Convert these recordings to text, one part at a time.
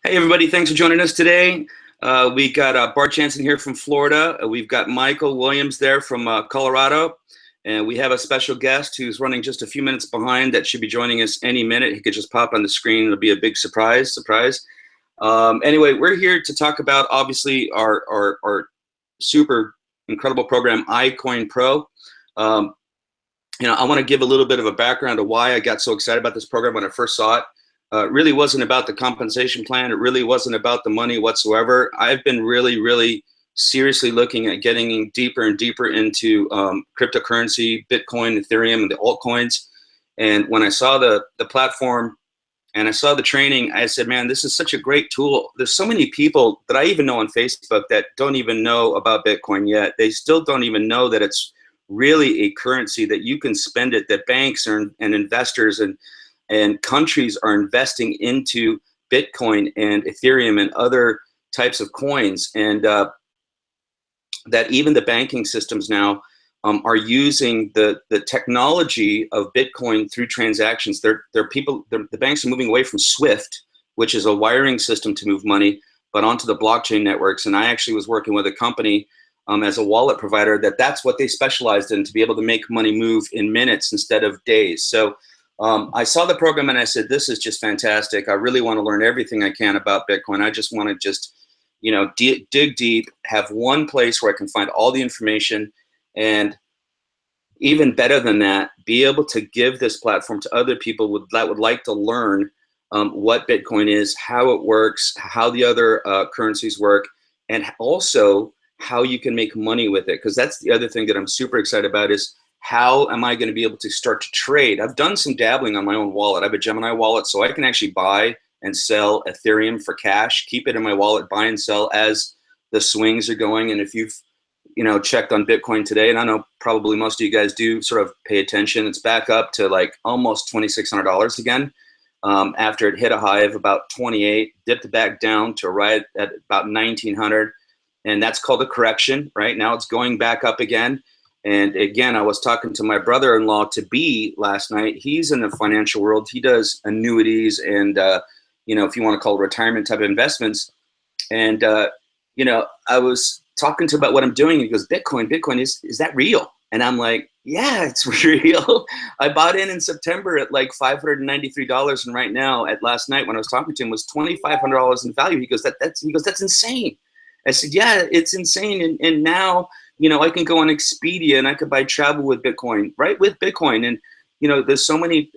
Hey everybody, thanks for joining us today. We got Bart Janssen here from Florida. We've got Michael Williams there from Colorado. And we have a special guest who's running just a few minutes behind that should be joining us any minute. He could just pop on the screen. It'll be a big surprise. Anyway, we're here to talk about, obviously, our super incredible program, iCoin Pro. I want to give a little bit of a background of why I got so excited about this program when I first saw it. It really wasn't about the compensation plan. It really wasn't about the money whatsoever. I've been really seriously looking at getting deeper and deeper into cryptocurrency, Bitcoin, Ethereum, and the altcoins. And when I saw the platform and I saw the training, I said, man, this is such a great tool. There's so many people that I even know on Facebook that don't even know about Bitcoin yet. They still don't even know that it's really a currency, that you can spend it, that banks and investors and countries are investing into Bitcoin and Ethereum and other types of coins, and that even the banking systems now are using the technology of Bitcoin through transactions. The banks are moving away from SWIFT, which is a wiring system to move money, but onto the blockchain networks. And I actually was working with a company as a wallet provider that's what they specialized in, to be able to make money move in minutes instead of days. So I saw the program and I said, this is just fantastic. I really want to learn everything I can about Bitcoin. I just want to dig deep, have one place where I can find all the information, and even better than that, be able to give this platform to other people that would like to learn what Bitcoin is, how it works, how the other currencies work, and also how you can make money with it. Because that's the other thing that I'm super excited about, is how am I going to be able to start to trade? I've done some dabbling on my own wallet. I have a Gemini wallet, so I can actually buy and sell Ethereum for cash, keep it in my wallet, buy and sell as the swings are going. And if you've checked on Bitcoin today, and I know probably most of you guys do sort of pay attention, it's back up to like almost $2,600 again, after it hit a high of about 28, dipped back down to right at about 1,900, and that's called a correction. Right now it's going back up again. And again, I was talking to my brother-in-law to-be last night. He's in the financial world. He does annuities and, if you want to call it retirement type of investments. And, I was talking to him about what I'm doing. And he goes, Bitcoin, is that real? And I'm like, yeah, it's real. I bought in September at like $593. And right now, at last night when I was talking to him, was $2,500 in value. He goes, that's insane. I said, yeah, it's insane. And now, I can go on Expedia and I could buy travel with Bitcoin, right? With Bitcoin. And, there's so many,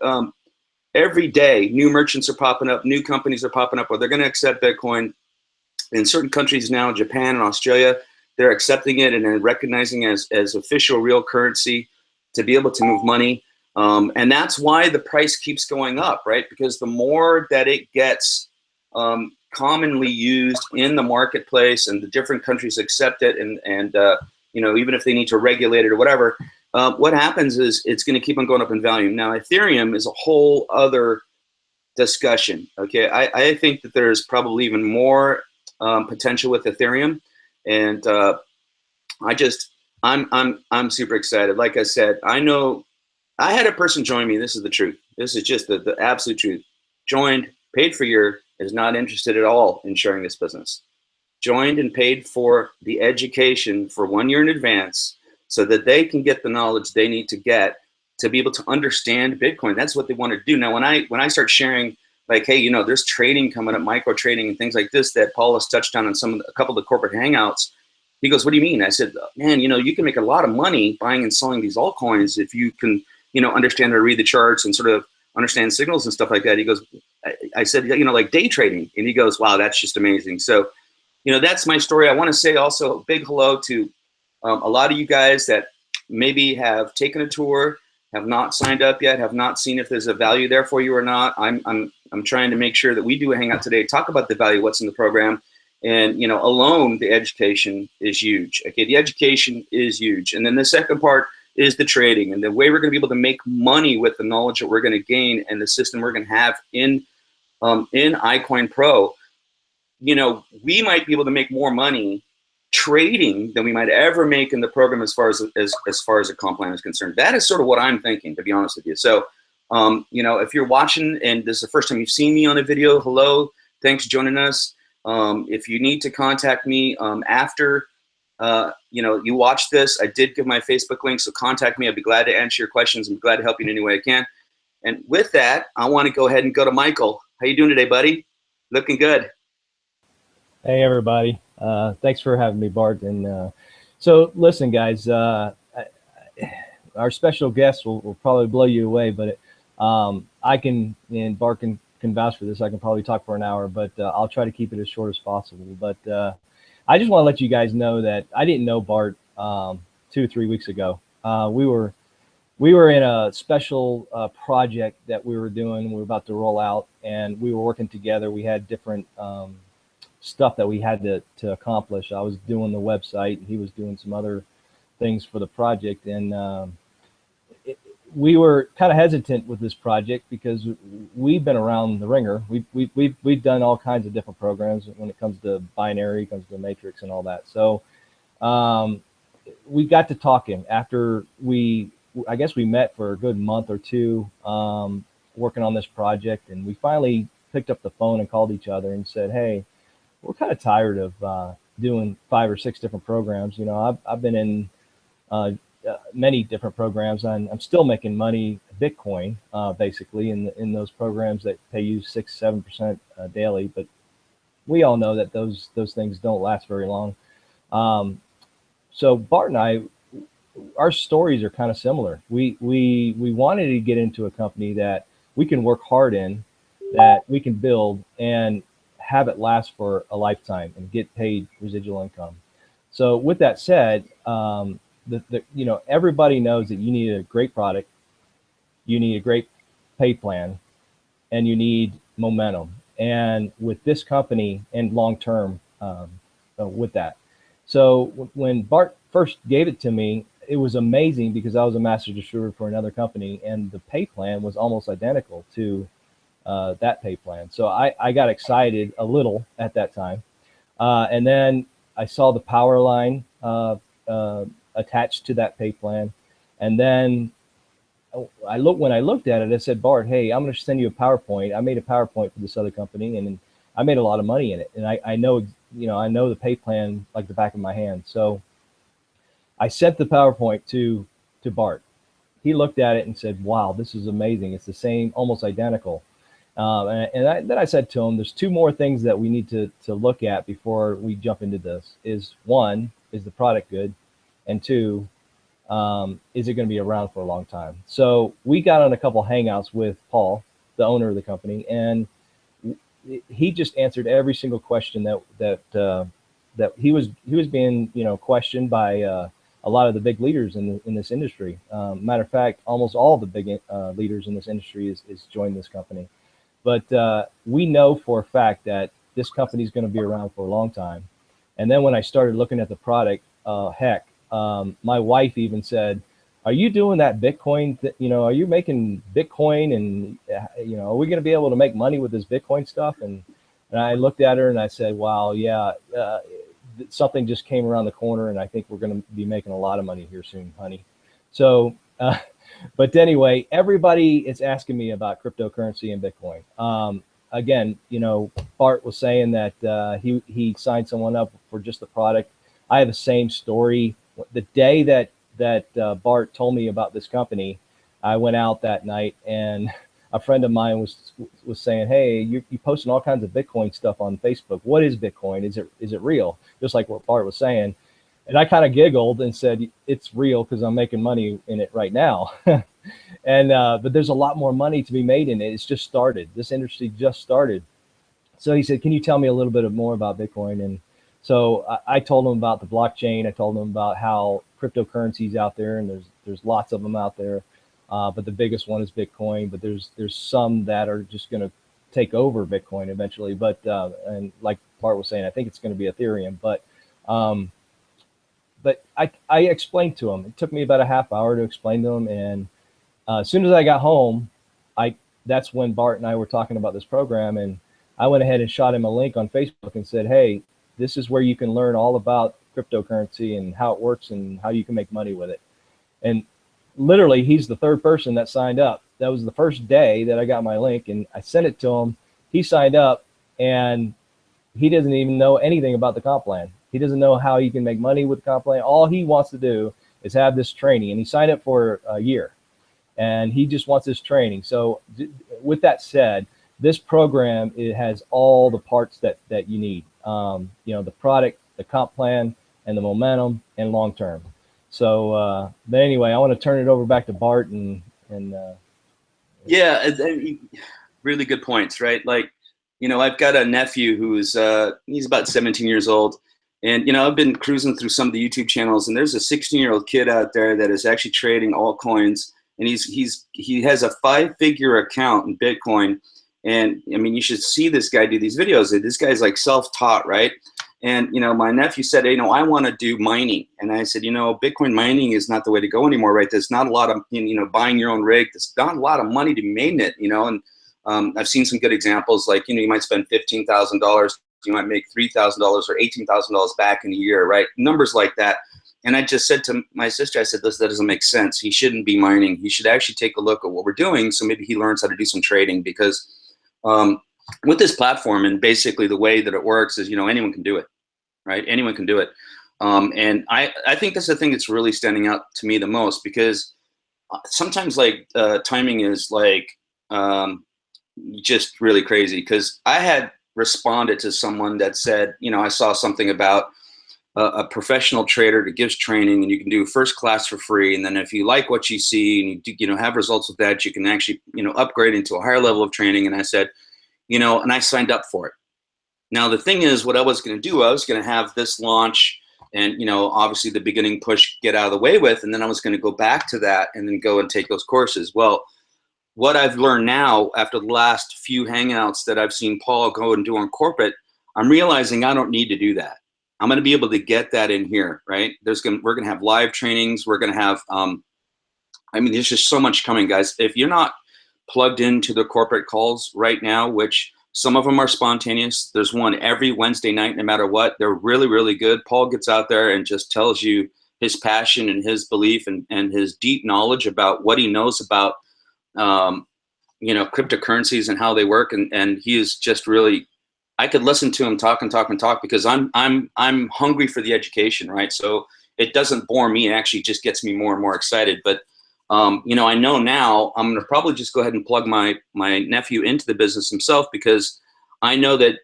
every day, new merchants are popping up, new companies are popping up where they're going to accept Bitcoin. In certain countries now, Japan and Australia, they're accepting it and they're recognizing as official real currency to be able to move money. And that's why the price keeps going up, right? Because the more that it gets commonly used in the marketplace and the different countries accept it, and even if they need to regulate it or whatever, what happens is it's going to keep on going up in value. Now, Ethereum is a whole other discussion. Okay, I think that there's probably even more potential with Ethereum, and I'm super excited. Like I said, I know I had a person join me. This is the truth. This is just the absolute truth. Joined, paid for a year, is not interested at all in sharing this business. Joined and paid for the education for 1 year in advance so that they can get the knowledge they need to get to be able to understand Bitcoin. That's what they want to do. Now, when I start sharing, like, hey, there's trading coming up, micro trading and things like this that Paul has touched on in a couple of the corporate hangouts. He goes, what do you mean? I said, man, you can make a lot of money buying and selling these altcoins if you can, understand how to read the charts and sort of understand signals and stuff like that. He goes, I said, like day trading. And he goes, wow, that's just amazing. So, that's my story. I want to say also a big hello to a lot of you guys that maybe have taken a tour, have not signed up yet, have not seen if there's a value there for you or not. I'm trying to make sure that we do a hangout today, talk about the value, what's in the program. And, alone, the education is huge. Okay, the education is huge. And then the second part is the trading and the way we're going to be able to make money with the knowledge that we're going to gain and the system we're going to have in iCoin Pro. We might be able to make more money trading than we might ever make in the program as far as a comp plan is concerned. That is sort of what I'm thinking, to be honest with you. So, if you're watching and this is the first time you've seen me on a video, hello. Thanks for joining us. If you need to contact me after you watch this, I did give my Facebook link, so contact me. I'd be glad to answer your questions. I'm glad to help you in any way I can. And with that, I want to go ahead and go to Michael. How you doing today, buddy? Looking good. Hey, everybody. Thanks for having me, Bart. And so listen, guys, our special guest will probably blow you away, but I can, and Bart can vouch for this, I can probably talk for an hour, but I'll try to keep it as short as possible. But I just want to let you guys know that I didn't know Bart 2 or 3 weeks ago. We were in a special project that we were doing. We were about to roll out, and we were working together. We had different stuff that we had to accomplish. I was doing the website, and he was doing some other things for the project. And we were kind of hesitant with this project because we've been around the ringer. We've done all kinds of different programs when it comes to binary, comes to matrix and all that. So we got to talking after I guess we met for a good month or two working on this project, and we finally picked up the phone and called each other and said, hey, we're kind of tired of doing 5 or 6 different programs. You know, I've been in many different programs, and I'm still making money Bitcoin basically in those programs that pay you 6-7% daily, but we all know that those things don't last very long. So Bart and I, our stories are kind of similar. We wanted to get into a company that we can work hard in, that we can build and have it last for a lifetime and get paid residual income. So with that said, everybody knows that you need a great product, you need a great pay plan, and you need momentum. And with this company and long term with that. So when Bart first gave it to me, it was amazing because I was a master distributor for another company, and the pay plan was almost identical to that pay plan. So I got excited a little at that time. And then I saw the power line attached to that pay plan. And then when I looked at it, I said, Bart, hey, I'm going to send you a PowerPoint. I made a PowerPoint for this other company, and I made a lot of money in it. And I know the pay plan like the back of my hand. So I sent the PowerPoint to Bart. He looked at it and said, wow, this is amazing. It's the same, almost identical. Then I said to him, there's 2 more things that we need to look at before we jump into this. Is 1, is the product good? And 2, is it going to be around for a long time? So we got on a couple hangouts with Paul, the owner of the company, and he just answered every single question that he was being questioned by a lot of the big leaders in this industry. Matter of fact, almost all the big leaders in this industry is joined this company. But we know for a fact that this company is going to be around for a long time. And then when I started looking at the product, my wife even said, are you doing that Bitcoin? Are you making Bitcoin? And, are we going to be able to make money with this Bitcoin stuff? And I looked at her and I said, wow, yeah, something just came around the corner, and I think we're going to be making a lot of money here soon, honey. So, but anyway, everybody is asking me about cryptocurrency and Bitcoin. Again, Bart was saying that he signed someone up for just the product. I have the same story. The day that Bart told me about this company, I went out that night, and a friend of mine was saying, hey, you posting all kinds of Bitcoin stuff on Facebook. What is Bitcoin? Is it real? Just like what Bart was saying. And I kind of giggled and said, it's real because I'm making money in it right now. But there's a lot more money to be made in it. It's just started. This industry just started. So he said, can you tell me a little bit more about Bitcoin? And so I told him about the blockchain. I told him about how cryptocurrencies out there, and there's lots of them out there. But the biggest one is Bitcoin. But there's some that are just going to take over Bitcoin eventually. But and like Bart was saying, I think it's going to be Ethereum. But I explained to him. It took me about a half hour to explain to him. And as soon as I got home, that's when Bart and I were talking about this program. And I went ahead and shot him a link on Facebook and said, hey, this is where you can learn all about cryptocurrency and how it works and how you can make money with it. And literally, he's the 3rd person that signed up. That was the first day that I got my link, and I sent it to him. He signed up, and he doesn't even know anything about the comp plan. He doesn't know how he can make money with the comp plan. All he wants to do is have this training, and he signed up for a year, and he just wants this training. So with that said, this program, it has all the parts that you need. The product, the comp plan, and the momentum, and long term. So, but anyway, I want to turn it over back to Bart and yeah, really good points, right? Like, I've got a nephew who's he's about 17 years old, and I've been cruising through some of the YouTube channels, and there's a 16-year-old kid out there that is actually trading altcoins, and he has a 5-figure account in Bitcoin. And I mean, you should see this guy do these videos. This guy's like self-taught, right? And my nephew said, hey, I want to do mining. And I said, Bitcoin mining is not the way to go anymore, right? There's not a lot of, buying your own rig. There's not a lot of money to be made in it, and I've seen some good examples, like, you might spend $15,000, you might make $3,000 or $18,000 back in a year, right? Numbers like that. And I just said to my sister, I said, that doesn't make sense. He shouldn't be mining. He should actually take a look at what we're doing, so maybe he learns how to do some trading, because with this platform, and basically the way that it works is, anyone can do it, right? Anyone can do it. And I think that's the thing that's really standing out to me the most, because sometimes like timing is like just really crazy. Because I had responded to someone that said, I saw something about a professional trader that gives training, and you can do first class for free. And then if you like what you see and you have results with that, you can actually, upgrade into a higher level of training. And I said, and I signed up for it. Now, the thing is, what I was going to do, I was going to have this launch and, obviously the beginning push get out of the way with, and then I was going to go back to that and then go and take those courses. Well, what I've learned now after the last few Hangouts that I've seen Paul go and do on corporate, I'm realizing I don't need to do that. I'm going to be able to get that in here, right? We're going to have live trainings. We're going to have, there's just so much coming, guys. If you're not plugged into the corporate calls right now, which some of them are spontaneous. There's one every Wednesday night, no matter what. They're really, really good. Paul gets out there and just tells you his passion and his belief and his deep knowledge about what he knows about, cryptocurrencies and how they work. And he is just really, I could listen to him talk and talk and talk, because I'm hungry for the education, right? So it doesn't bore me. It actually just gets me more and more excited. But I know now I'm going to probably just go ahead and plug my nephew into the business himself, because I know that,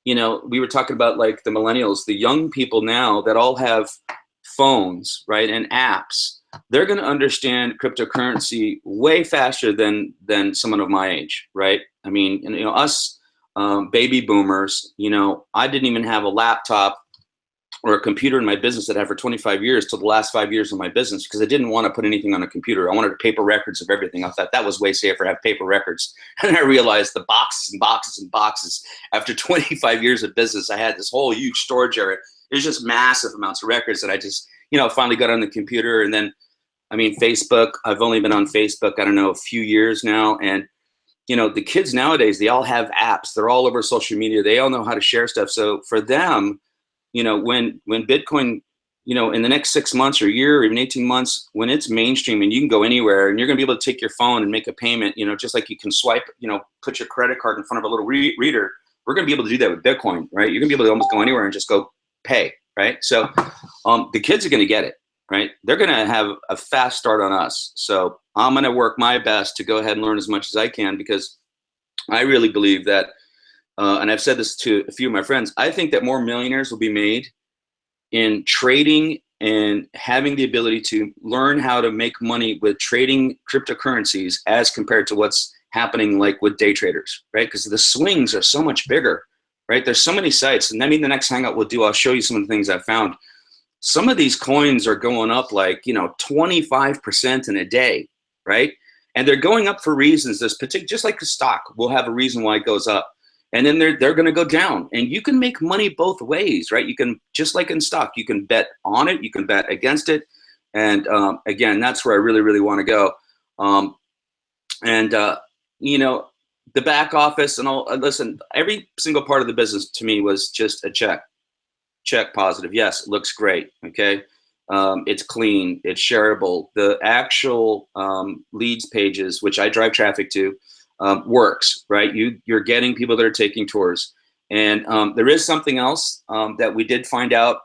we were talking about like the millennials, the young people now that all have phones, right, and apps. They're going to understand cryptocurrency way faster than someone of my age, right? I mean, us baby boomers, I didn't even have a laptop or a computer in my business that I had for 25 years till the last 5 years of my business, because I didn't want to put anything on a computer. I wanted paper records of everything. I thought that was way safer to have paper records. And I realized the boxes and boxes and boxes. After 25 years of business, I had this whole huge storage area. It was just massive amounts of records that I just, finally got on the computer. And then, Facebook, I've only been on Facebook, I don't know, a few years now. And, the kids nowadays, they all have apps. They're all over social media. They all know how to share stuff. So for them, when Bitcoin, in the next 6 months or a year or even 18 months, when it's mainstream and you can go anywhere and you're going to be able to take your phone and make a payment, just like you can swipe, put your credit card in front of a little reader, we're going to be able to do that with Bitcoin, right? You're going to be able to almost go anywhere and just go pay, right? So the kids are going to get it, right? They're going to have a fast start on us. So I'm going to work my best to go ahead and learn as much as I can, because I really believe that, and I've said this to a few of my friends, I think that more millionaires will be made in trading and having the ability to learn how to make money with trading cryptocurrencies as compared to what's happening like with day traders, right? Because the swings are so much bigger, right? There's so many sites. And the next Hangout we'll do, I'll show you some of the things I've found. Some of these coins are going up like, 25% in a day, right? And they're going up for reasons. There's just like the stock will have a reason why it goes up. And then they're going to go down, and you can make money both ways, right? You can, just like in stock, you can bet on it, you can bet against it. And again, that's where I really, really want to go. The back office and all, listen, every single part of the business to me was just a check positive. Yes, it looks great. Okay. It's clean, it's shareable. The actual leads pages, which I drive traffic to, works, right? You're getting people that are taking tours. And there is something else that we did find out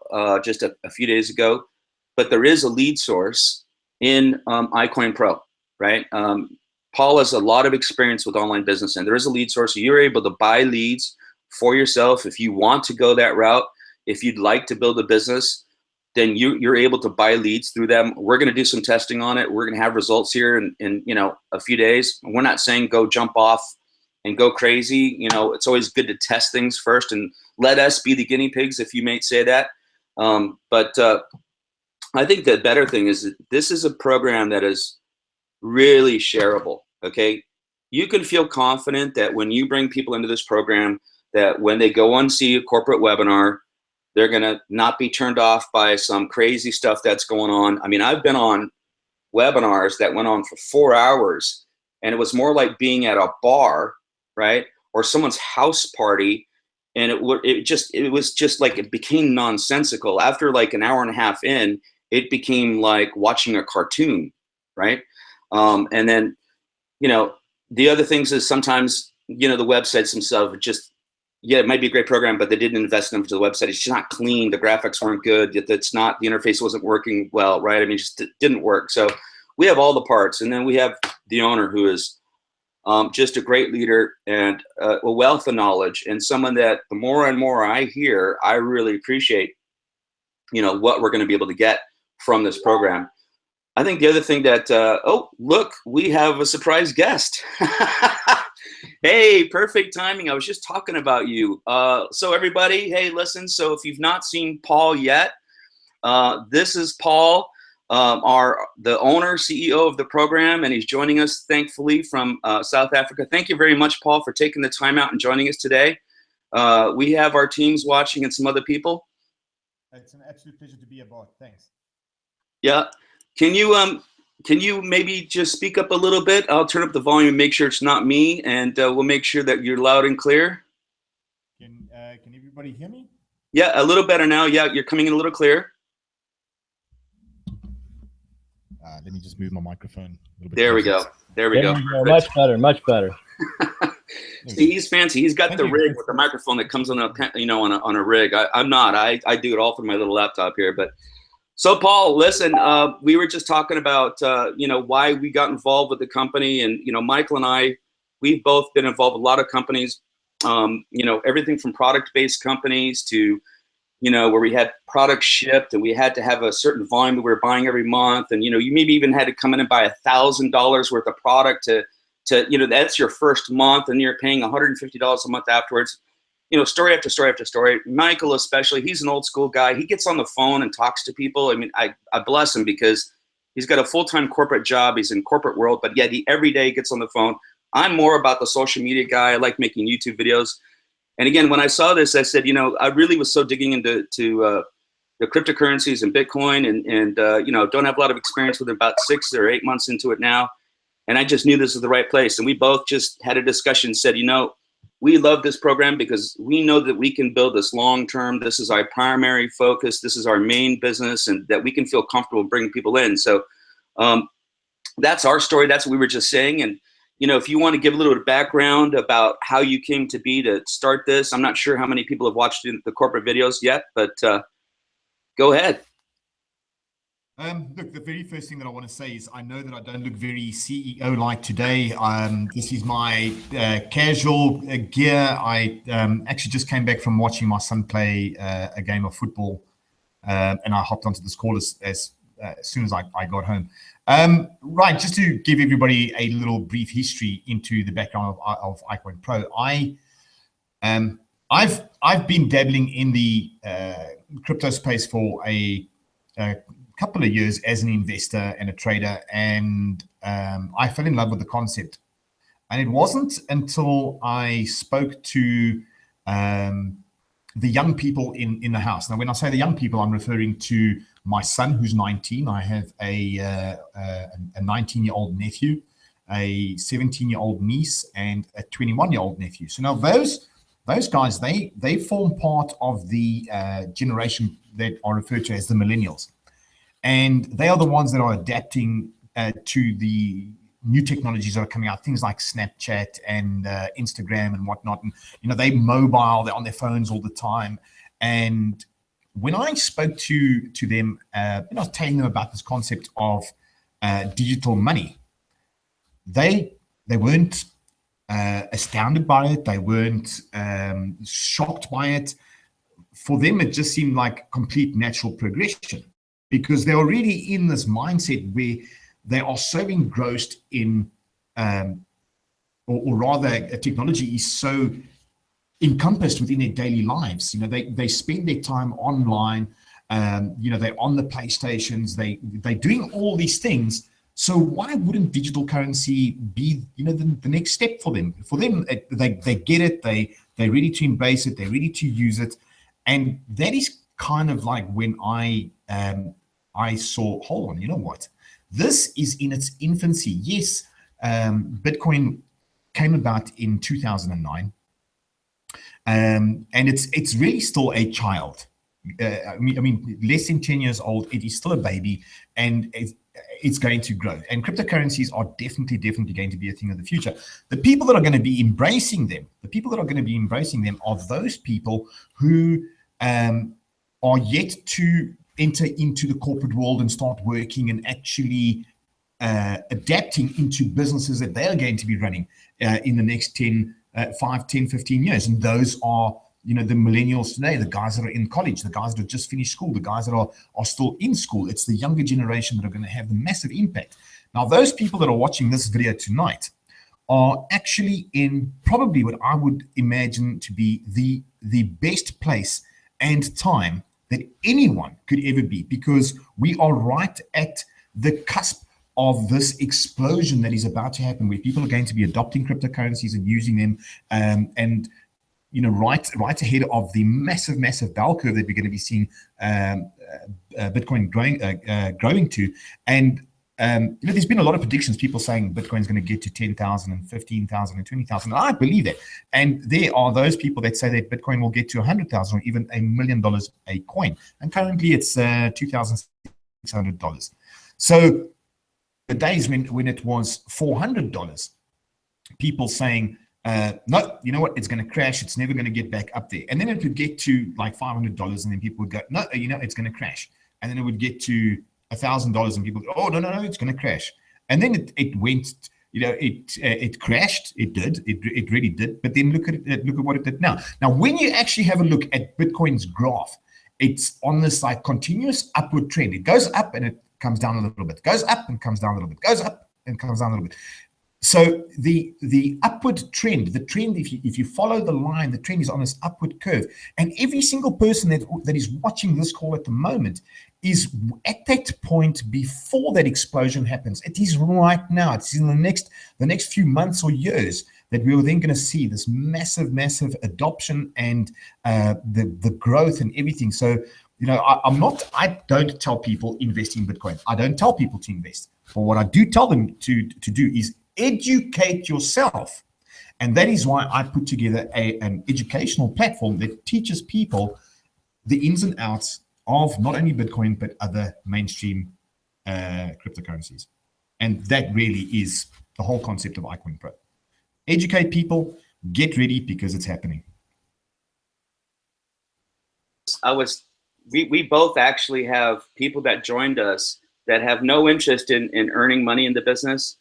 just a few days ago, but there is a lead source in iCoin Pro, right? Paul has a lot of experience with online business, and there is a lead source. So you're able to buy leads for yourself if you want to go that route. If you'd like to build a business, then you're able to buy leads through them. We're going to do some testing on it. We're going to have results here in a few days. We're not saying go jump off and go crazy. It's always good to test things first and let us be the guinea pigs, if you may say that. But I think the better thing is that this is a program that is really shareable. Okay, you can feel confident that when you bring people into this program, that when they go on see a corporate webinar, they're gonna not be turned off by some crazy stuff that's going on. I mean, I've been on webinars that went on for 4 hours, and it was more like being at a bar, right, or someone's house party, and it was just like it became nonsensical. After like an hour and a half in, it became like watching a cartoon, right? And then, the other things is sometimes, the websites themselves just, yeah, it might be a great program, but they didn't invest enough into the website. It's just not clean. The graphics weren't good. The interface wasn't working well, right? I mean, it didn't work. So we have all the parts. And then we have the owner, who is just a great leader and a wealth of knowledge, and someone that the more and more I hear, I really appreciate, what we're going to be able to get from this program. I think the other thing that, oh, look, we have a surprise guest. Hey, perfect timing. I was just talking about you. So everybody, hey, listen, so if you've not seen Paul yet, this is Paul, the owner, CEO of the program, and he's joining us, thankfully, from South Africa. Thank you very much, Paul, for taking the time out and joining us today. We have our teams watching and some other people. It's an absolute pleasure to be aboard. Thanks. Yeah. Can you maybe just speak up a little bit? I'll turn up the volume and make sure it's not me, and we'll make sure that you're loud and clear. Can everybody hear me? Yeah, a little better now. Yeah, you're coming in a little clear. Let me just move my microphone a little bit. There we go. There we go. Much better. Much better. See, he's fancy. He's got the rig with the microphone that comes on a rig. I'm not. I do it all from my little laptop here. But so, Paul, listen. We were just talking about why we got involved with the company, and Michael and I, we've both been involved with a lot of companies. Everything from product-based companies to where we had products shipped and we had to have a certain volume that we were buying every month, and you maybe even had to come in and buy $1,000 worth of product to that's your first month, and you're paying $150 a month afterwards. Story after story after story. Michael especially, he's an old school guy. He gets on the phone and talks to people. I mean, I bless him, because he's got a full-time corporate job. He's in corporate world, but yet he every day gets on the phone. I'm more about the social media guy. I like making YouTube videos. And again, when I saw this, I said, I really was so digging into the cryptocurrencies and Bitcoin, and don't have a lot of experience with it, about 6 or 8 months into it now. And I just knew this was the right place. And we both just had a discussion, said, we love this program because we know that we can build this long-term. This is our primary focus. This is our main business, and that we can feel comfortable bringing people in. So that's our story. That's what we were just saying. And if you want to give a little bit of background about how you came to be to start this, I'm not sure how many people have watched the corporate videos yet, but go ahead. Look, the very first thing that I want to say is I know that I don't look very CEO-like today. This is my casual gear. I actually just came back from watching my son play a game of football, and I hopped onto this call as soon as I got home. Right, just to give everybody a little brief history into the background of Icoin Pro. I've been dabbling in the crypto space for a couple of years as an investor and a trader, and I fell in love with the concept. And it wasn't until I spoke to the young people in the house. Now, when I say the young people, I'm referring to my son, who's 19. I have a 19-year-old nephew, a 17-year-old niece, and a 21-year-old nephew. So now those guys, they form part of the generation that are referred to as the millennials. And they are the ones that are adapting to the new technologies that are coming out, things like Snapchat and Instagram and whatnot. And, you know, they mobile, they're on their phones all the time. And when I spoke to them, I was telling them about this concept of digital money, they weren't astounded by it. They weren't shocked by it. For them, it just seemed like complete natural progression, because they're already in this mindset where they are so engrossed in, or rather, technology is so encompassed within their daily lives. You know, they spend their time online. You know, they're on the PlayStations. They're doing all these things. So why wouldn't digital currency be, you know, the next step for them? For them, they get it. They're ready to embrace it. They're ready to use it. And that is kind of like when I saw, hold on, you know what? This is in its infancy. Yes, Bitcoin came about in 2009. And it's really still a child. I mean, less than 10 years old, it is still a baby, and it's going to grow. And cryptocurrencies are definitely going to be a thing of the future. The people that are going to be embracing them, are those people who are yet to enter into the corporate world and start working and actually adapting into businesses that they are going to be running in the next 5, 10, 15 years. And those are, you know, the millennials today, the guys that are in college, the guys that have just finished school, the guys that are still in school. It's the younger generation that are going to have the massive impact. Now, those people that are watching this video tonight are actually in probably what I would imagine to be the best place and time that anyone could ever be, because we are right at the cusp of this explosion that is about to happen, where people are going to be adopting cryptocurrencies and using them, and you know, right ahead of the massive bell curve that we're going to be seeing Bitcoin growing to. And you know, there's been a lot of predictions, people saying Bitcoin's going to get to 10,000 and 15,000 and 20,000. I believe that. And there are those people that say that Bitcoin will get to 100,000 or even $1 million a coin. And currently it's $2,600. So the days when it was $400, people saying, no, you know what, it's going to crash, it's never going to get back up there. And then it would get to like $500, and then people would go, no, you know, it's going to crash. And then it would get to $1,000, and people go, oh, no, it's going to crash. And then it went, you know, it crashed. It did. It really did. But then look at what it did now. Now, when you actually have a look at Bitcoin's graph, it's on this like continuous upward trend. It goes up and it comes down a little bit, goes up and comes down a little bit, goes up and comes down a little bit. So the upward trend, the trend, if you follow the line, the trend is on this upward curve. And every single person that is watching this call at the moment is at that point before that explosion happens. It is right now. It's in the next few months or years that we're then going to see this massive adoption and the growth and everything. So, you know, I don't tell people invest in Bitcoin. I don't tell people to invest. But what I do tell them to do is educate yourself. And that is why I put together an educational platform that teaches people the ins and outs of not only Bitcoin, but other mainstream cryptocurrencies. And that really is the whole concept of iCoin Pro. Educate people, get ready, because it's happening. We both actually have people that joined us that have no interest in earning money in the business.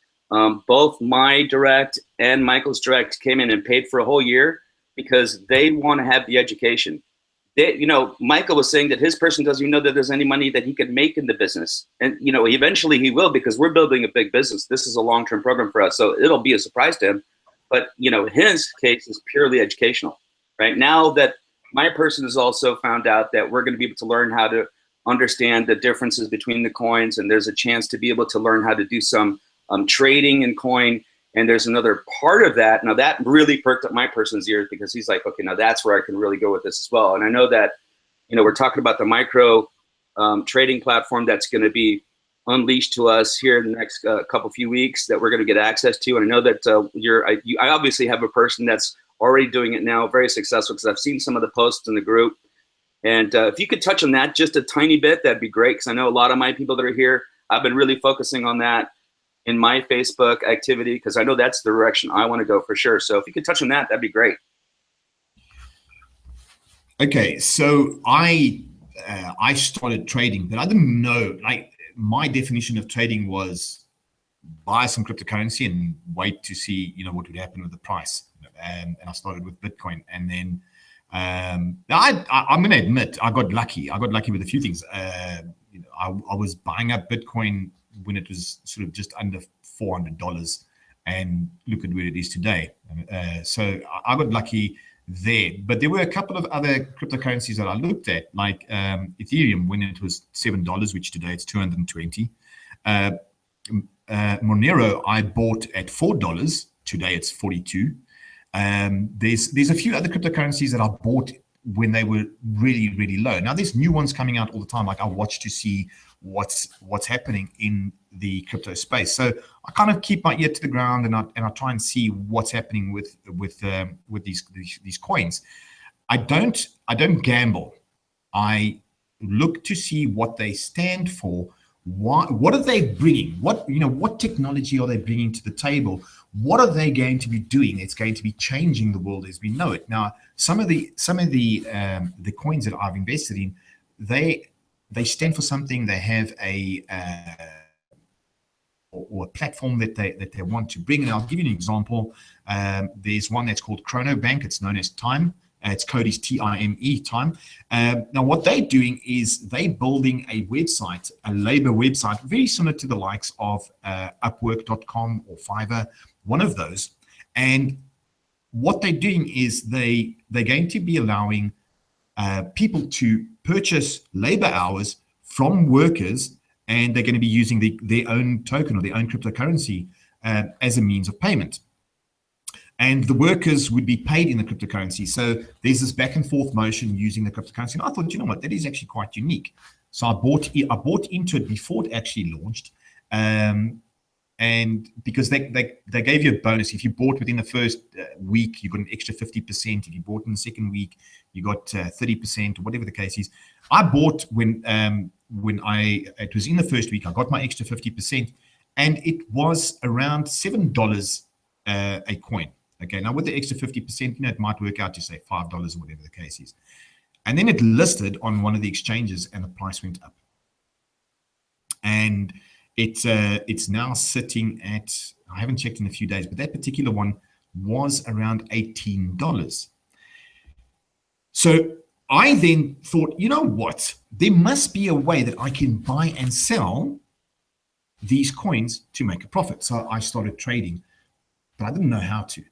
Both my direct and Michael's direct came in and paid for a whole year because they want to have the education. You know, Michael was saying that his person doesn't even know that there's any money that he could make in the business. And, you know, eventually he will, because we're building a big business. This is a long-term program for us, so it'll be a surprise to him. But, you know, his case is purely educational. Right now that my person has also found out that we're going to be able to learn how to understand the differences between the coins, and there's a chance to be able to learn how to do some trading in coin. And there's another part of that. Now that really perked up my person's ears, because he's like, okay, now that's where I can really go with this as well. And I know that, you know, we're talking about the micro trading platform that's going to be unleashed to us here in the next few weeks that we're going to get access to. And I know that I obviously have a person that's already doing it now, very successful, because I've seen some of the posts in the group. And if you could touch on that just a tiny bit, that'd be great, because I know a lot of my people that are here, I've been really focusing on that. in my Facebook activity? Because I know that's the direction I want to go for sure. So if you could touch on that, that'd be great. Okay, so I started trading, but I didn't know, like, my definition of trading was buy some cryptocurrency and wait to see, you know, what would happen with the price. And I started with Bitcoin, and then I'm going to admit I got lucky. I got lucky with a few things. You know, I was buying up Bitcoin when it was sort of just under $400, and look at where it is today. So I got lucky there. But there were a couple of other cryptocurrencies that I looked at, like Ethereum when it was $7, which today it's 220. Monero I bought at $4. Today it's 42. There's a few other cryptocurrencies that I bought when they were really, really low. Now there's new ones coming out all the time. Like I watch to see what's happening in the crypto space. So I kind of keep my ear to the ground, and I try and see what's happening with these coins. I don't gamble. I look to see what they stand for. What are they bringing? What technology are they bringing to the table? What are they going to be doing? It's going to be changing the world as we know it. Now, some of the coins that I've invested in, they stand for something. They have a platform that they want to bring. And I'll give you an example. There's one that's called Chrono Bank. It's known as Time. Its code is TIME, Time. Now, what they're doing is they're building a website, a labor website, very similar to the likes of Upwork.com or Fiverr, one of those. And what they're doing is they're going to be allowing people to purchase labor hours from workers, and they're going to be using their own token or their own cryptocurrency as a means of payment. And the workers would be paid in the cryptocurrency. So there's this back and forth motion using the cryptocurrency. And I thought, you know what, that is actually quite unique. So I bought into it before it actually launched. And because they gave you a bonus. If you bought within the first week, you got an extra 50%. If you bought in the second week, you got 30%, or whatever the case is. I bought when it was in the first week, I got my extra 50%, and it was around $7 a coin. Okay, now with the extra 50%, it might work out to say $5 or whatever the case is. And then it listed on one of the exchanges, and the price went up. And it's now sitting at, I haven't checked in a few days, but that particular one was around $18. So I then thought, you know what? There must be a way that I can buy and sell these coins to make a profit. So I started trading, but I didn't know how to.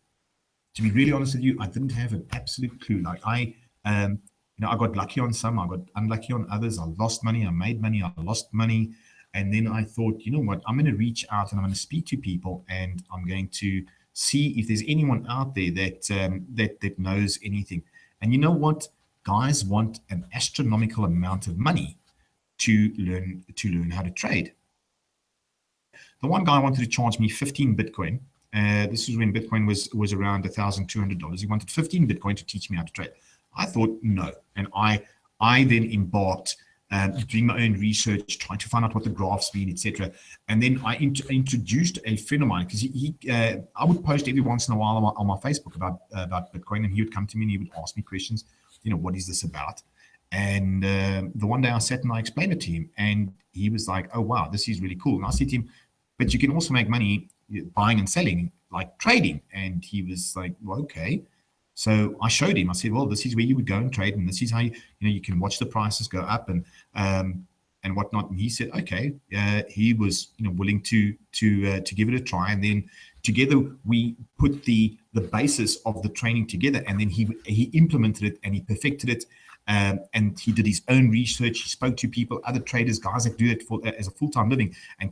To be really honest with you, I didn't have an absolute clue. Like I got lucky on some, I got unlucky on others. I lost money, I made money, I lost money. And then I thought, you know what, I'm going to reach out and I'm going to speak to people, and I'm going to see if there's anyone out there that knows anything. And you know what? Guys want an astronomical amount of money to learn how to trade. The one guy wanted to charge me 15 Bitcoin. This was when Bitcoin was around $1,200. He wanted 15 Bitcoin to teach me how to trade. I thought no, and I then embarked doing my own research, trying to find out what the graphs mean, etc. And then I introduced a friend of mine, because I would post every once in a while on my Facebook about Bitcoin, and he would come to me and he would ask me questions. What is this about? And the one day I sat and I explained it to him, and he was like, "Oh wow, this is really cool." And I said to him, "But you can also make money buying and selling, like trading." And he was like, "Well, okay." So I showed him. I said, "Well, this is where you would go and trade, and this is how you can watch the prices go up and whatnot." And he said, "Okay." He was willing to give it a try, and then together we put the basis of the training together, and then he implemented it and he perfected it. And he did his own research. He spoke to people, other traders, guys that do it as a full-time living, and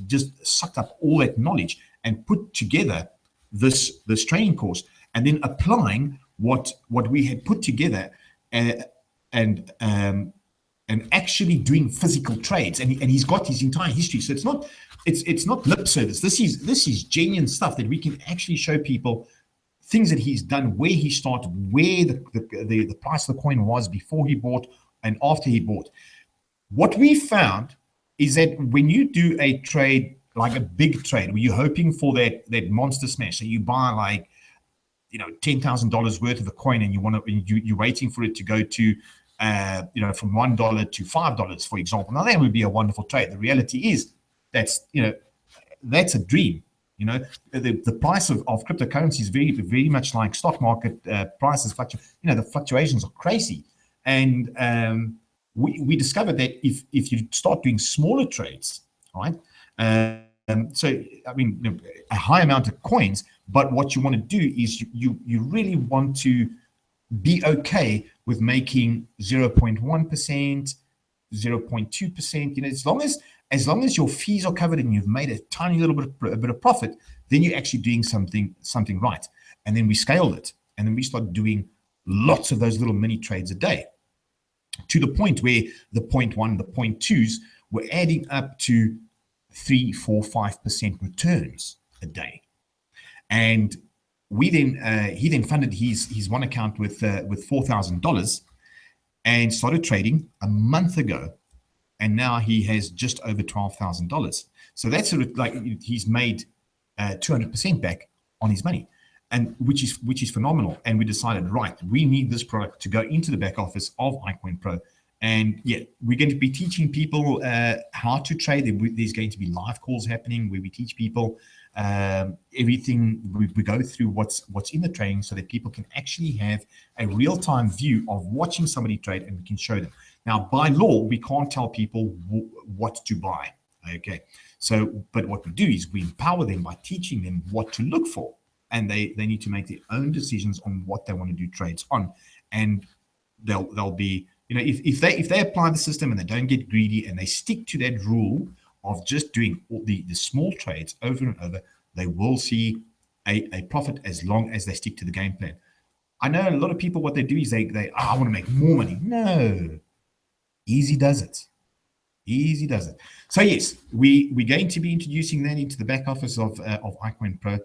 just sucked up all that knowledge and put together this training course, and then applying what we had put together and actually doing physical trades. And he's got his entire history. So it's not lip service. This is genuine stuff that we can actually show people. Things that he's done, where he started, where the price of the coin was before he bought and after he bought. What we found is that when you do a trade like a big trade where you're hoping for that monster smash. So you buy like, you know, $10,000 worth of a coin, and you're waiting for it to go to, you know, from $1 to $5, for example. Now that would be a wonderful trade. The reality is that's a dream. You know, the price of cryptocurrency is very, very much like stock market prices. The fluctuations are crazy. And we discovered that if you start doing smaller trades, right? So, I mean, a high amount of coins, but what you want to do is you really want to be okay with making 0.1%, 0.2%, you know, as long as your fees are covered and you've made a tiny little bit of profit, then you're actually doing something right. And then we scaled it, and then we started doing lots of those little mini trades a day, to the point where the 0.1, the 0.2s were adding up to 3, 4, 5% returns a day. And he then funded his one account with $4,000 and started trading a month ago. And now he has just over $12,000. So that's sort of like he's made 200% back on his money, and which is phenomenal. And we decided, right, we need this product to go into the back office of Icoin Pro. And yeah, we're going to be teaching people how to trade. There's going to be live calls happening where we teach people everything. We go through what's in the trading, so that people can actually have a real-time view of watching somebody trade, and we can show them. Now, by law, we can't tell people what to buy. Okay, so but what we do is we empower them by teaching them what to look for, and they need to make their own decisions on what they want to do trades on, and they'll be, you know, if they apply the system and they don't get greedy and they stick to that rule of just doing all the small trades over and over, they will see a profit as long as they stick to the game plan. I know a lot of people, what they do is I want to make more money. No, easy does it. Easy does it. So yes, we're going to be introducing that into the back office of Icoin Pro.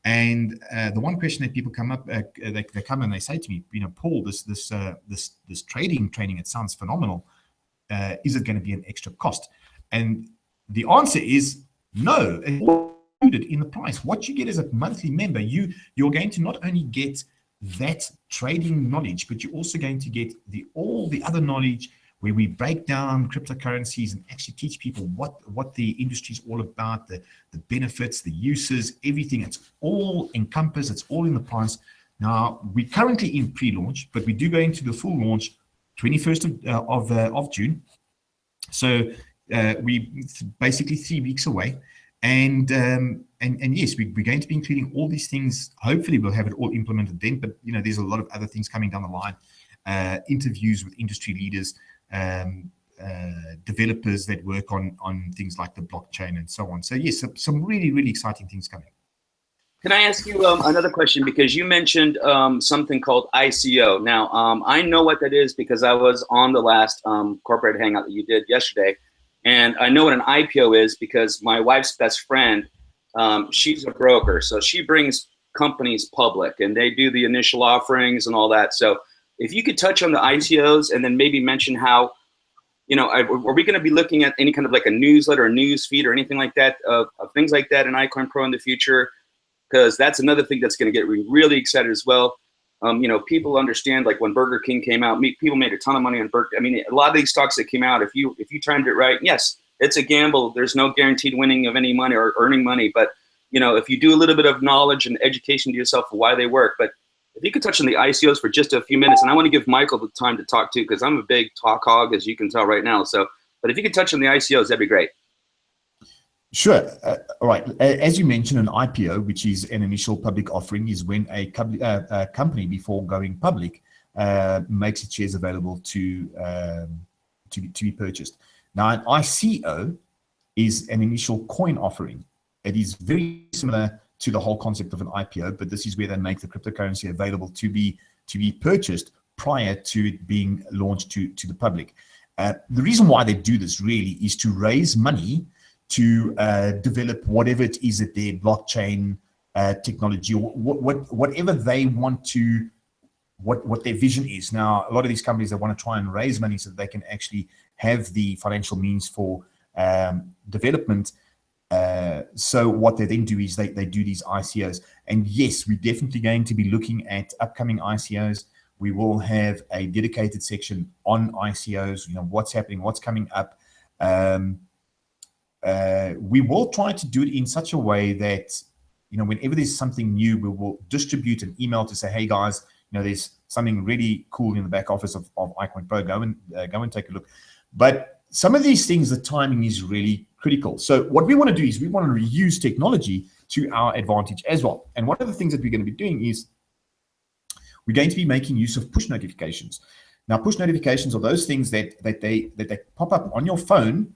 And the one question that people come up, they come and they say to me, you know, Paul, this trading training, it sounds phenomenal. Is it going to be an extra cost? And the answer is no. It's included in the price. What you get as a monthly member, you're going to not only get that trading knowledge, but you're also going to get all the other knowledge where we break down cryptocurrencies and actually teach people what the industry is all about, the benefits, the uses, everything. It's all encompassed. It's all in the price. Now, we're currently in pre-launch, but we do go into the full launch 21st of June. So we basically 3 weeks away. And yes, we're going to be including all these things. Hopefully we'll have it all implemented then, but you know, there's a lot of other things coming down the line, interviews with industry leaders, developers that work on things like the blockchain and so on. So yes, some really, really exciting things coming. Can I ask you another question? Because you mentioned something called ICO. Now, I know what that is because I was on the last corporate hangout that you did yesterday. And I know what an IPO is because my wife's best friend, she's a broker. So she brings companies public and they do the initial offerings and all that. So if you could touch on the ICOs and then maybe mention how, you know, are we going to be looking at any kind of like a newsletter, a news feed or anything like that, of things like that in Icoin Pro in the future? Because that's another thing that's going to get me really excited as well. You know, people understand, like when Burger King came out, people made a ton of money on Burger. I mean, a lot of these stocks that came out, if you timed it right, yes, it's a gamble. There's no guaranteed winning of any money or earning money. But, you know, if you do a little bit of knowledge and education to yourself for why they work. But if you could touch on the ICOs for just a few minutes, and I want to give Michael the time to talk too, because I'm a big talk hog, as you can tell right now. So, but if you could touch on the ICOs, that'd be great. Sure. All right. As you mentioned, an IPO, which is an initial public offering, is when a company, before going public, makes its shares available to be purchased. Now, an ICO is an initial coin offering. It is very similar to the whole concept of an IPO, but this is where they make the cryptocurrency available to be purchased prior to it being launched to the public. The reason why they do this really is to raise money to develop whatever it is that their blockchain technology or whatever they want to, what their vision is. Now, a lot of these companies, they want to try and raise money so that they can actually have the financial means for development. So what they then do is they do these ICOs. And yes, we're definitely going to be looking at upcoming ICOs. We will have a dedicated section on ICOs, what's happening, what's coming up. We will try to do it in such a way that, whenever there's something new, we will distribute an email to say, hey guys, there's something really cool in the back office of Icoin Pro. Go and take a look. But some of these things, the timing is really critical. So what we want to do is we want to reuse technology to our advantage as well. And one of the things that we're going to be doing is we're going to be making use of push notifications. Now, push notifications are those things that they pop up on your phone,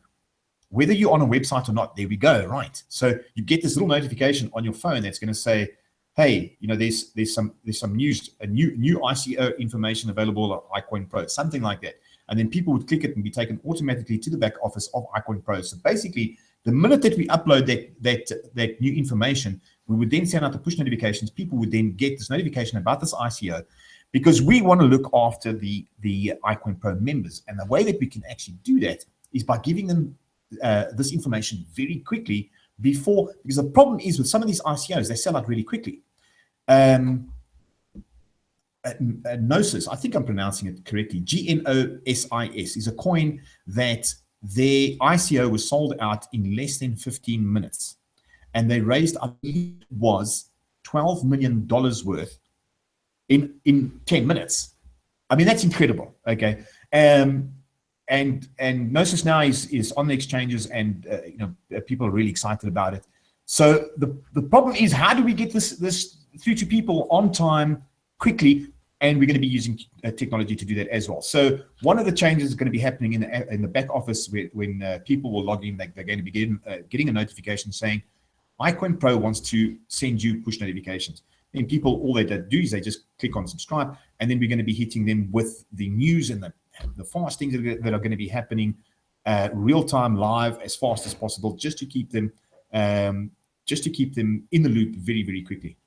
whether you're on a website or not. There we go, right? So you get this little notification on your phone that's going to say, hey, there's some news, a new ICO information available at Icoin Pro, something like that. And then people would click it and be taken automatically to the back office of Icoin Pro. So basically, the minute that we upload that new information, we would then send out the push notifications. People would then get this notification about this ICO, because we want to look after the Icoin Pro members. And the way that we can actually do that is by giving them this information very quickly before, because the problem is with some of these ICOs, they sell out really quickly. Gnosis, I think I'm pronouncing it correctly, GNOSIS, is a coin that their ICO was sold out in less than 15 minutes. And they raised, I believe it was $12 million worth in 10 minutes. I mean, that's incredible, okay? And Gnosis now is on the exchanges, and people are really excited about it. So the problem is, how do we get this through to people on time, quickly? And we're going to be using technology to do that as well. So one of the changes is going to be happening in the back office when people will log in. They're going to be getting a notification saying, Icoin Pro wants to send you push notifications. And people, all they do is they just click on subscribe, and then we're going to be hitting them with the news and the fast things that are going to be happening real time, live, as fast as possible, just to keep them in the loop very, very quickly.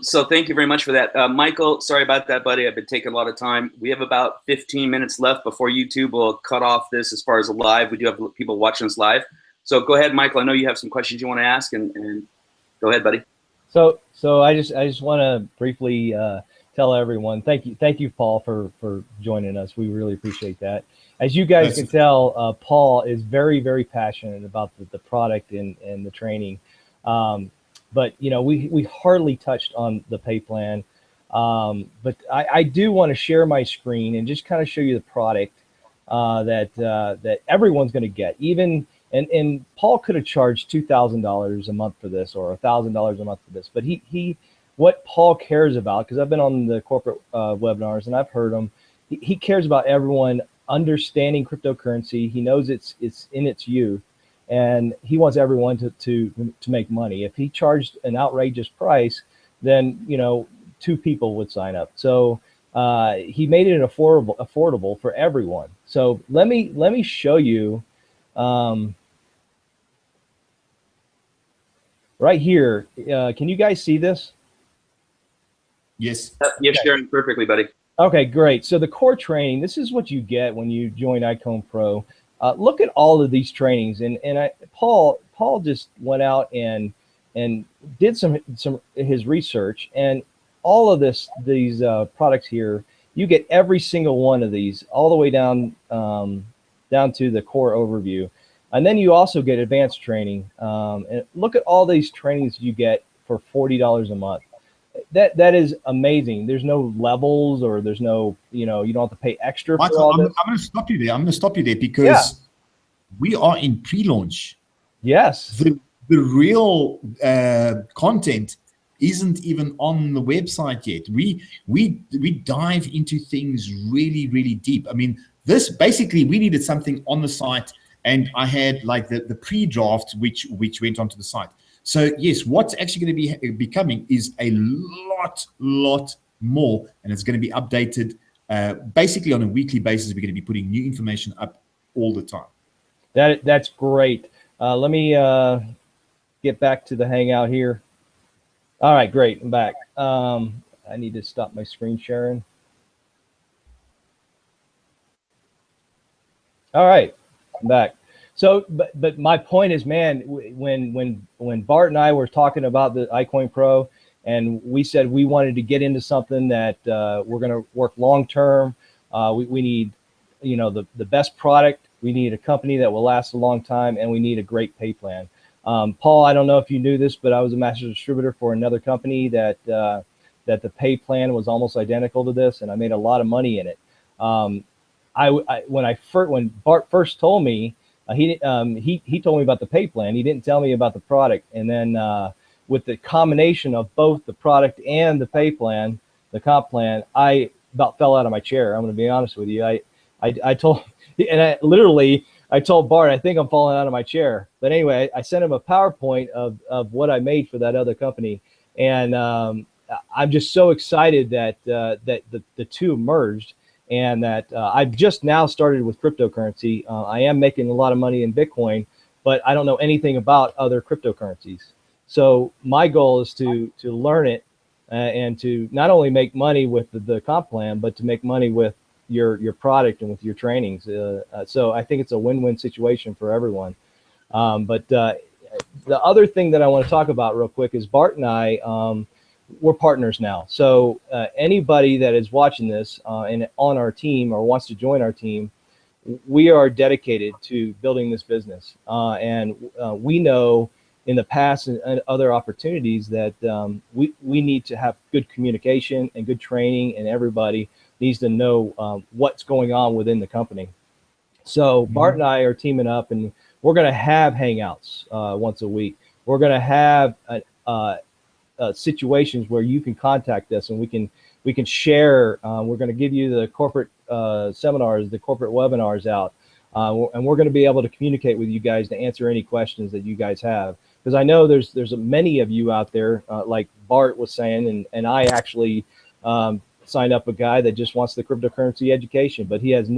So thank you very much for that. Michael, sorry about that, buddy. I've been taking a lot of time. We have about 15 minutes left before YouTube will cut off this as far as live. We do have people watching us live. So go ahead, Michael. I know you have some questions you want to ask, and go ahead, buddy. So I just want to briefly tell everyone, thank you, Paul, for joining us. We really appreciate that. As you guys can tell, Paul is very, very passionate about the product and the training. But we hardly touched on the pay plan. But I do want to share my screen and just kind of show you the product that everyone's going to get. Even and Paul could have charged $2,000 a month for this, or $1,000 a month for this. But what Paul cares about, because I've been on the corporate webinars and I've heard him, he cares about everyone understanding cryptocurrency. He knows it's in its youth, and he wants everyone to make money. If he charged an outrageous price, then 2 people would sign up. So he made it affordable for everyone. So let me show you right here. Can you guys see this? Yes. You're sharing perfectly, buddy. Okay, great. So the core training, this is what you get when you join Icoin Pro. Look at all of these trainings, and Paul just went out and did some his research, and all of these products here, you get every single one of these all the way down to the core overview, and then you also get advanced training. And look at all these trainings you get for $40 a month. That is amazing. There's no levels, or there's no, you don't have to pay extra. Michael, for all this. I'm going to stop you there. I'm going to stop you there because we are in pre-launch. Yes. The real content isn't even on the website yet. We dive into things really, really deep. I mean, this basically, we needed something on the site, and I had like the pre-draft which went onto the site. So yes, what's actually going to be becoming is a lot more, and it's going to be updated basically on a weekly basis. We're going to be putting new information up all the time. That's great. Let me get back to the Hangout here. All right, great. I'm back. I need to stop my screen sharing. All right, I'm back. So, but my point is, man, when Bart and I were talking about the iCoin Pro, and we said we wanted to get into something that we're going to work long term. We need, you know, the best product. We need a company that will last a long time, and we need a great pay plan. Paul, I don't know if you knew this, but I was a master distributor for another company that that the pay plan was almost identical to this, and I made a lot of money in it. When Bart first told me, he told me about the pay plan. He didn't tell me about the product. And then with the combination of both the product and the pay plan, the comp plan, I about fell out of my chair. I'm going to be honest with you. I told, and I told Bart, I think I'm falling out of my chair. But anyway, I sent him a PowerPoint of what I made for that other company. And I'm just so excited that that the two merged, and that I've just now started with cryptocurrency. I am making a lot of money in Bitcoin, but I don't know anything about other cryptocurrencies. So my goal is to learn it and to not only make money with the comp plan, but to make money with your product and with your trainings. So I think it's a win-win situation for everyone. But the other thing that I want to talk about real quick is Bart and I, we're partners now. So anybody that is watching this and on our team or wants to join our team, we are dedicated to building this business. And we know in the past and other opportunities that we need to have good communication and good training, and everybody needs to know what's going on within the company. So Bart and I are teaming up, and we're going to have Hangouts once a week. We're going to have situations where you can contact us and we can share. We're going to give you the corporate seminars, the corporate webinars out, and we're going to be able to communicate with you guys to answer any questions that you guys have. Because I know there's many of you out there, like Bart was saying, and I actually signed up a guy that just wants the cryptocurrency education, but he has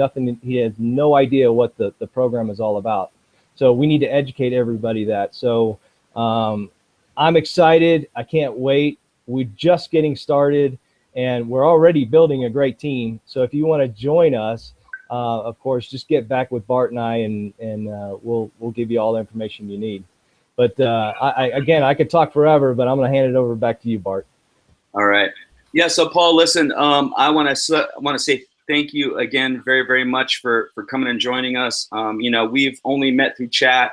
no idea what the program is all about. So we need to educate everybody that. So I'm excited. I can't wait. We're just getting started, and we're already building a great team. So if you want to join us, of course, just get back with Bart and I, and we'll give you all the information you need. But again, I could talk forever, but I'm going to hand it over back to you, Bart. All right. Yeah. So Paul, listen, I want to say thank you again very, very much for coming and joining us. You know, we've only met through chat.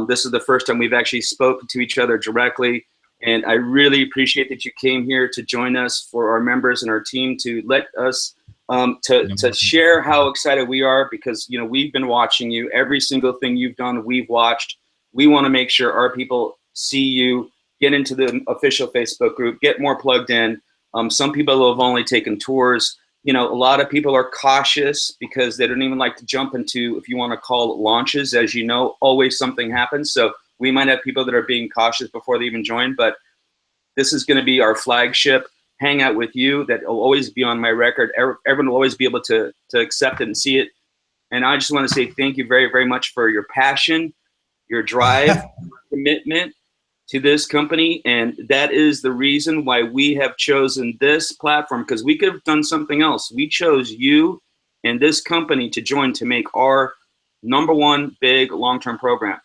This is the first time we've actually spoken to each other directly. And I really appreciate that you came here to join us, for our members and our team, to let us to share how excited we are, because, you know, we've been watching you. Every single thing you've done, we've watched. We want to make sure our people see you, get into the official Facebook group, get more plugged in. Some people have only taken tours. You know, a lot of people are cautious because they don't even like to jump into, if you want to call it, launches. As you know, always something happens. So we might have people that are being cautious before they even join, but this is going to be our flagship hangout with you that will always be on my record. Everyone will always be able to accept it and see it. And I just want to say thank you very, very much for your passion, your drive, commitment to this company. And that is the reason why we have chosen this platform, because we could have done something else. We chose you and this company to join to make our #1 big long-term program.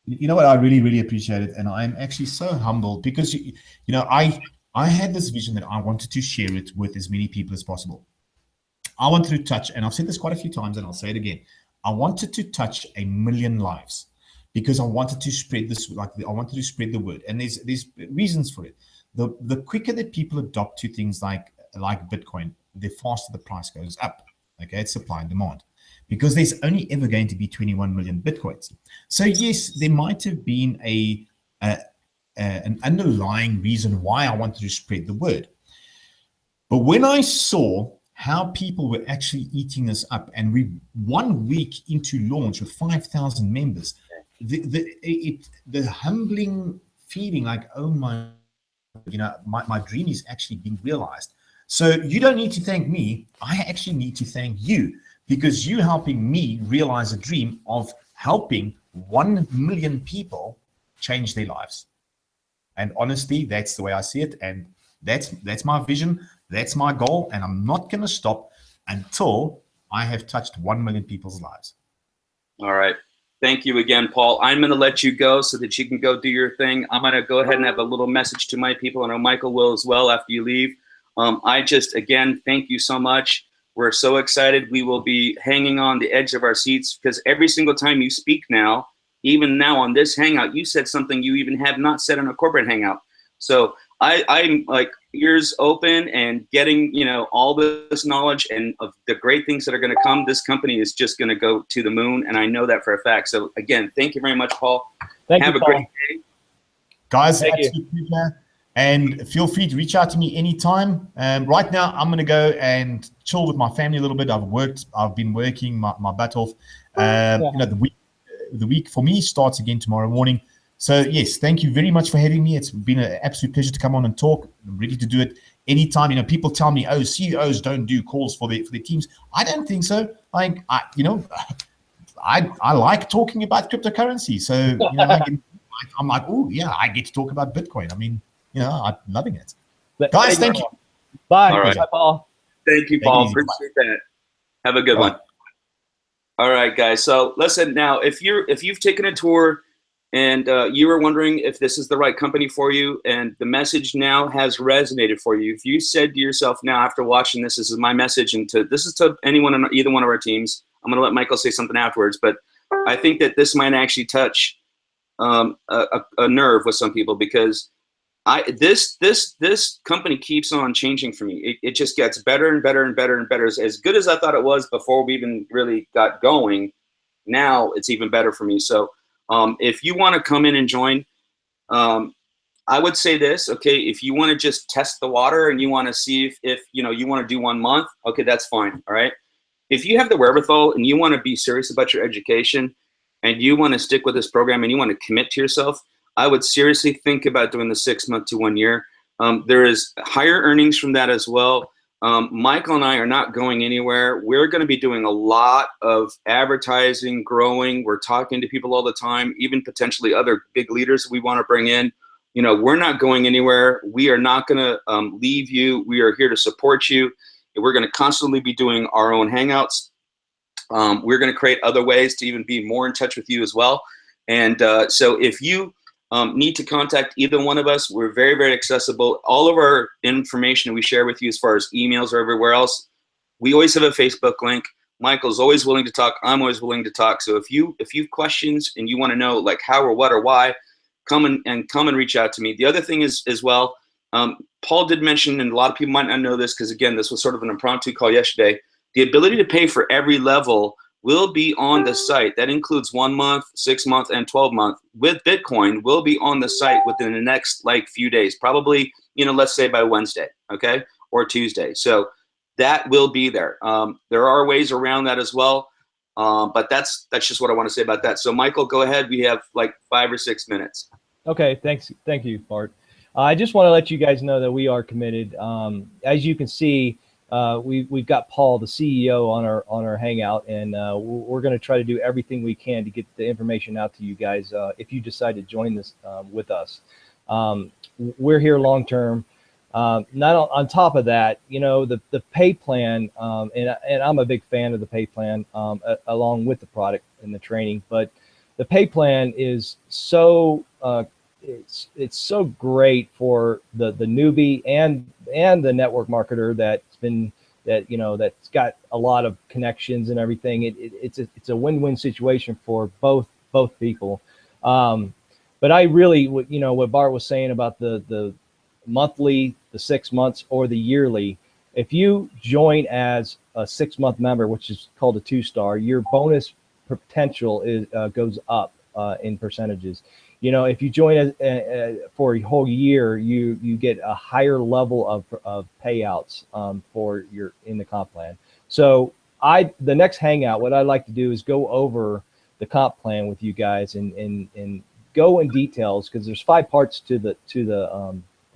You know what? I really, really appreciate it. And I'm actually so humbled because, you know, I had this vision that I wanted to share it with as many people as possible. I wanted to touch, and I've said this quite a few times, and I'll say it again. I wanted to touch 1 million lives, because I wanted to spread this, I wanted to spread the word. And there's reasons for it. The quicker that people adopt to things like Bitcoin, the faster the price goes up. Okay, it's supply and demand, because there's only ever going to be 21 million Bitcoins. So yes, there might have been an underlying reason why I wanted to spread the word. But when I saw how people were actually eating this up, and we 1 week into launch with 5,000 members, the humbling feeling like, oh my, you know, my dream is actually being realized. So you don't need to thank me. I actually need to thank you, because you're helping me realize a dream of helping 1 million people change their lives. And honestly, that's the way I see it. And that's my vision. That's my goal. And I'm not going to stop until I have touched 1 million people's lives. All right. Thank you again, Paul. I'm going to let you go so that you can go do your thing. I'm going to go ahead and have a little message to my people. I know Michael will as well after you leave. I just, again, thank you so much. We're so excited. We will be hanging on the edge of our seats because every single time you speak now, even now on this Hangout, you said something you even have not said on a corporate Hangout. So I'm like ears open and getting, you know, all this knowledge and of the great things that are going to come. This company is just going to go to the moon, and I know that for a fact. So again, thank you very much, Paul. Have a great day. Guys, absolute pleasure. And feel free to reach out to me anytime. Right now, I'm going to go and chill with my family a little bit. I've been working my butt off. You know, the week for me starts again tomorrow morning. So yes, thank you very much for having me. It's been an absolute pleasure to come on and talk. I'm ready to do it anytime. You know, people tell me, oh, CEOs don't do calls for their teams. I don't think so. You know, I like talking about cryptocurrency. So, you know, I'm like, oh yeah, I get to talk about Bitcoin. I mean, you know, I'm loving it. Guys, thank you. Bye. All right. Bye, Paul. Thank you, Paul. Appreciate that. Have a good one. All right, guys. So listen, now, if you've taken a tour and you were wondering if this is the right company for you and the message now has resonated for you, if you said to yourself now after watching this is my message, and this is to anyone on either one of our teams, I'm going to let Michael say something afterwards, but I think that this might actually touch a nerve with some people because this company keeps on changing for me. It just gets better and better and better and better. As good as I thought it was before we even really got going, now it's even better for me. So if you want to come in and join, I would say this, okay, if you want to just test the water and you want to see if you know, you want to do 1 month, okay, that's fine, all right? If you have the wherewithal and you want to be serious about your education and you want to stick with this program and you want to commit to yourself, I would seriously think about doing the 6 month to 1 year. There is higher earnings from that as well. Michael and I are not going anywhere. We're going to be doing a lot of advertising, growing. We're talking to people all the time, even potentially other big leaders we want to bring in. You know, we're not going anywhere. We are not going to leave you. We are here to support you. We're going to constantly be doing our own Hangouts. We're going to create other ways to even be more in touch with you as well. And so if you need to contact either one of us, we're very, very accessible. All of our information we share with you as far as emails or everywhere else, we always have a Facebook link. Michael's always willing to talk. I'm always willing to talk. So if you have questions and you want to know like how or what or why, come and reach out to me. The other thing is as well, Paul did mention, and a lot of people might not know this because again, this was sort of an impromptu call yesterday, the ability to pay for every level will be on the site. That includes 1 month, 6 month, and 12 month with Bitcoin will be on the site within the next like few days, probably, you know, let's say by Wednesday, okay, or Tuesday. So that will be there. There are ways around that as well, but that's just what I want to say about that. So Michael, go ahead. We have like 5 or 6 minutes. Okay, thanks. Thank you, Bart. I just want to let you guys know that we are committed. As you can see, we've got Paul, the CEO, on our Hangout, and we're going to try to do everything we can to get the information out to you guys if you decide to join this with us. We're here long term. Not on top of that, you know, the pay plan, and I'm a big fan of the pay plan along with the product and the training, but the pay plan is so it's so great for the newbie and the network marketer that's got a lot of connections and everything. It's a win-win situation for both people. But I really, you know, what Bart was saying about the monthly, the 6 months, or the yearly, if you join as a 6 month member, which is called a 2-star, your bonus potential goes up in percentages. You know, if you join for a whole year, you get a higher level of payouts for your in the comp plan. So the next Hangout, what I'd like to do is go over the comp plan with you guys and go in details, because there's 5 parts to the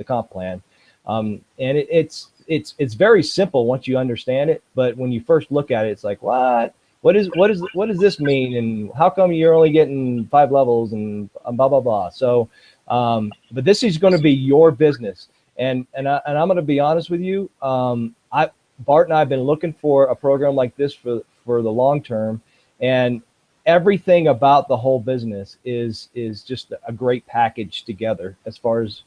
comp plan, and it's very simple once you understand it. But when you first look at it, it's like, what does this mean, and how come you're only getting 5 levels and blah blah blah. So but this is going to be your business, and I'm going to be honest with you. Bart and I have been looking for a program like this for the long term, and everything about the whole business is just a great package together as far as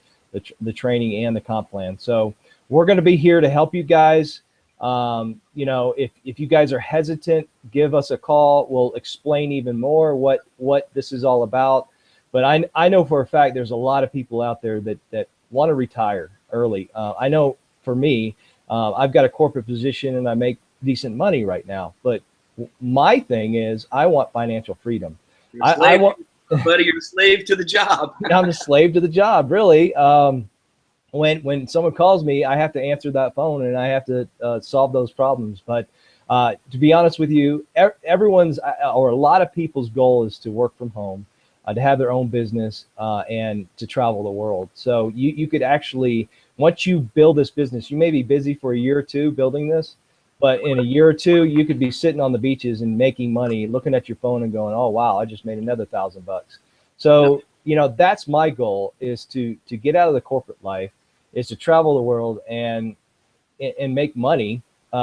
the training and the comp plan. So we're going to be here to help you guys. You know, if you guys are hesitant, give us a call. We'll explain even more what this is all about. But I know for a fact there's a lot of people out there that want to retire early. I know for me, I've got a corporate position and I make decent money right now. But my thing is I want financial freedom. I want, buddy, you're a slave to the job. I'm a slave to the job, really. When someone calls me, I have to answer that phone and I have to solve those problems. But to be honest with you, everyone's or a lot of people's goal is to work from home, to have their own business and to travel the world. So you could actually, once you build this business, you may be busy for a year or two building this, but in a year or two, you could be sitting on the beaches and making money, looking at your phone and going, oh, wow, I just made another $1,000. So, you know, that's my goal, is to get out of the corporate life, is to travel the world and make money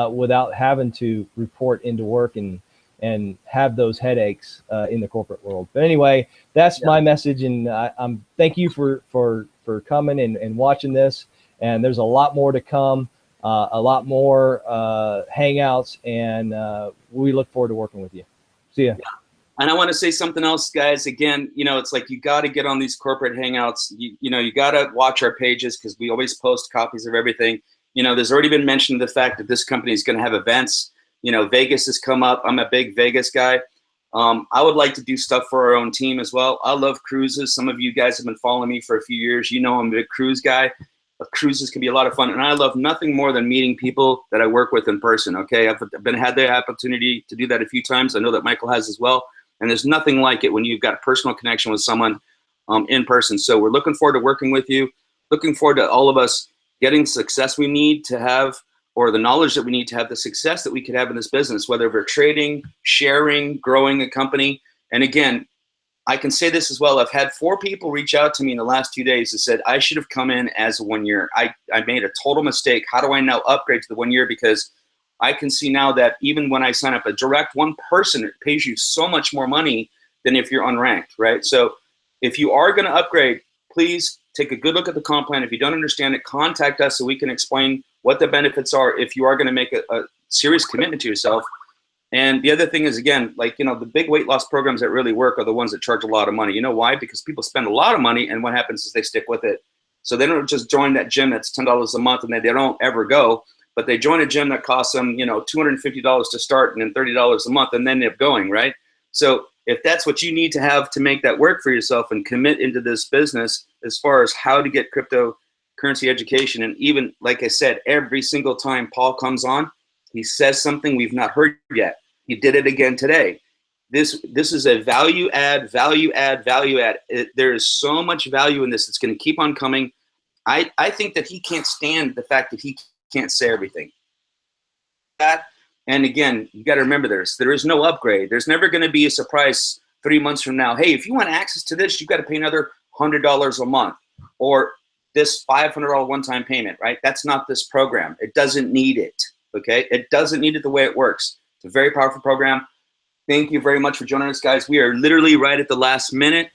without having to report into work and have those headaches in the corporate world. But anyway, that's my message, and I'm thank you for coming and watching this. And there's a lot more to come, a lot more hangouts, and we look forward to working with you. See ya. And I want to say something else, guys. Again, you know, it's like you got to get on these corporate hangouts. You know, you got to watch our pages because we always post copies of everything. You know, there's already been mentioned the fact that this company is going to have events. You know, Vegas has come up. I'm a big Vegas guy. I would like to do stuff for our own team as well. I love cruises. Some of you guys have been following me for a few years. You know, I'm a big cruise guy. Cruises can be a lot of fun, and I love nothing more than meeting people that I work with in person. Okay, I've had the opportunity to do that a few times. I know that Michael has as well. And there's nothing like it when you've got a personal connection with someone in person. So we're looking forward to working with you, looking forward to all of us getting the success we need to have, or the knowledge that we need to have the success that we could have in this business, whether we're trading, sharing, growing a company. And again, I can say this as well. I've had 4 people reach out to me in the last 2 days that said, I should have come in as a 1 year. I made a total mistake. How do I now upgrade to the 1 year? Because I can see now that even when I sign up a direct one person, it pays you so much more money than if you're unranked, right? So if you are going to upgrade, please take a good look at the comp plan. If you don't understand it, contact us so we can explain what the benefits are if you are going to make a serious commitment to yourself. And the other thing is, again, like, you know, the big weight loss programs that really work are the ones that charge a lot of money. You know why? Because people spend a lot of money, and what happens is they stick with it. So they don't just join that gym that's $10 a month and they don't ever go. But they join a gym that costs them, you know, $250 to start and then $30 a month, and then they're going, right? So if that's what you need to have to make that work for yourself and commit into this business as far as how to get cryptocurrency education, and even, like I said, every single time Paul comes on, he says something we've not heard yet. He did it again today. This is a value add, value add, value add. There is so much value in this. It's going to keep on coming. I think that he can't stand the fact that he can't say everything. And again, you got to remember there is no upgrade. There's never going to be a surprise 3 months from now. Hey, if you want access to this, you've got to pay another $100 a month or this $500 one-time payment, right? That's not this program. It doesn't need it, okay? It doesn't need it the way it works. It's a very powerful program. Thank you very much for joining us, guys. We are literally right at the last minute.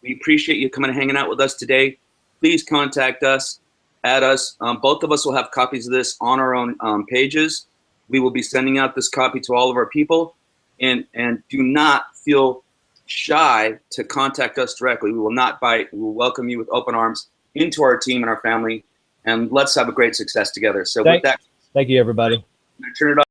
We appreciate you coming and hanging out with us today. Please contact us. Add us. Both of us will have copies of this on our own pages. We will be sending out this copy to all of our people, and do not feel shy to contact us directly. We will not bite. We will welcome you with open arms into our team and our family, and let's have a great success together. So with that, thank you, everybody. I'm gonna turn it off.